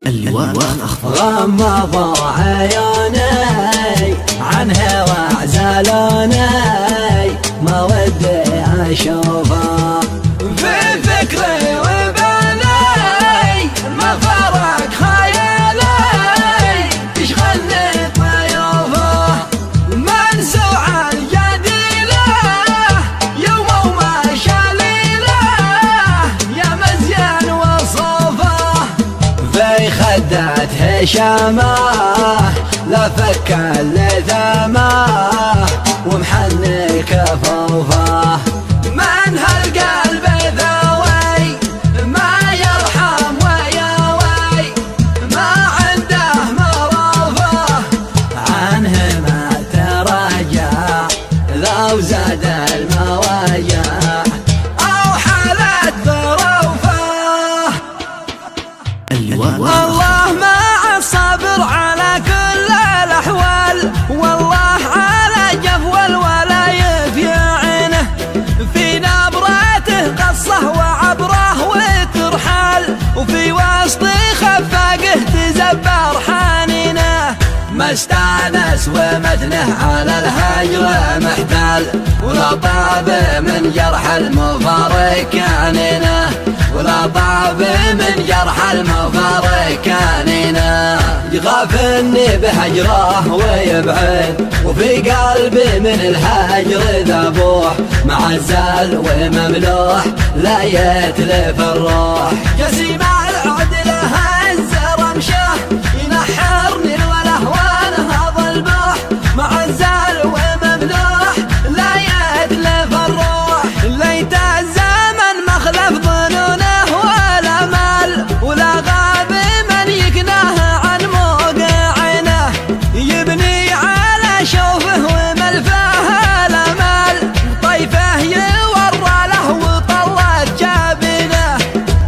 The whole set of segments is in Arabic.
اللواء غمضوا عيوني عنها واعزلوني ما ودي اشوفه في فكري وبالي ما فرق خيالي يشغلني طيوفه منزوع الجديله يوم وما شليله يا مزيان وصوفه في خدات هشامه لا فك اللثامه ومحني كفوفه من هالقلب ذوي ما يرحم وياوي ما عنده مروفه عنه ما تراجع لو زاد المواجع او حالت ظروفه. الله مع الصبر على كل الأحوال والله على جفو الولايف يعينه في نبرته قصه وعبره وترحال وفي وسط خفاقه تزبر حنينه ما استانس ومتنه على الهجر محتال ولا طاب من جرح المفارق عنينه ولا طاب من جرح المفارق عنينه يغافلني بهجره ويبعد وفي قلبي من الهجر ذبوح معزل ومملوح لا يتلف الروح جسيم العد له الزرمشه ينحرني الوله وانا اظل بوح معزل ومملوح لا يتلف الروح ليت الزمن مخلف ظنونه ولا مال ولا غاب من يكناه عن موقعنا يبني على شوفه وملفاه الامال طيفه يورى له وطلت جابنه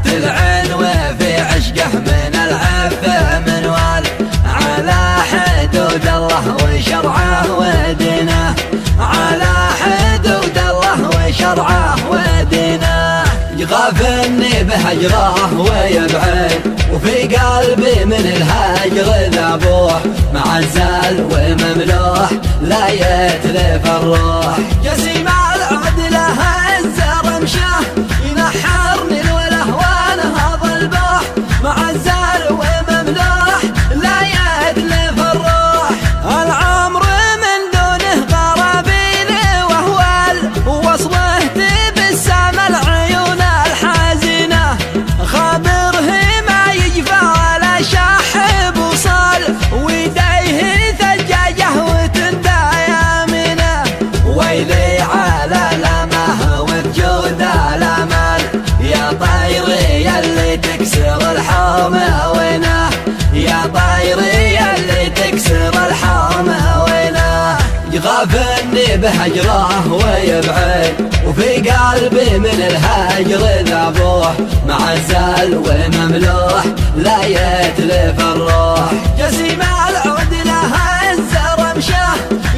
تلعن وفي عشقه من العفه منوال على حدود الله وشرعه ودينه على حدود الله وشرعه ودينه يغافلني بهجره ويبعد وفي قلبي من الهجر ذبوح معزل ومملوح لا يتلف الروح جسيم العد له الزرمشه ينحرني الوله وانا اظل بوح معزل ومملوح لا يتلف الروح العمر من دونه قرابيل وهوال ووصله تبسم العيون الحزينه خاطره ما يجفى ولا شاحب وصال ويديه ثجاجه وتندى يمينه ويلي على لمه وبجود الامل يا طيري يلي تكسر الحومه وينه يا طيري يلي تكسر الحومه وينه يغافلني بهجره ويبعد وفي قلبي من الهجر ذبوح معزل ومملوح لا يتلف الروح جسيم العود له الزرمشه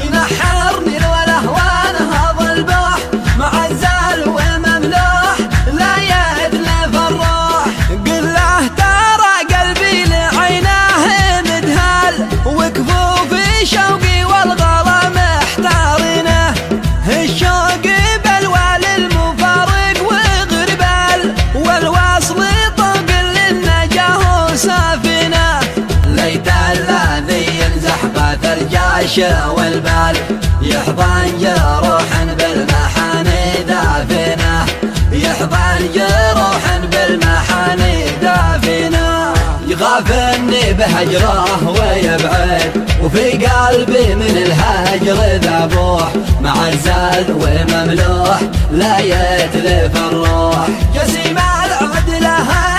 ينحرني الوله وانا اظل بوح معزل ومملوح لا يتلف الروح قل له ترى قلبي لعيناه مدهال وكفوفي شوقي والغلا محتارنه الشوق بلوى للمفارق وغربال والوصل طوق للنجاه سافنه ليت الذي ينزح باث الجاش والبال يحضن جروحا بالمحاني دافنه يحضن جروحا بالمحاني دافنه يغافلني بهجره ويبعد وفي قلبي من الهجر ذبوح معزل ومملوح لا يتلف الروح جسيم العد له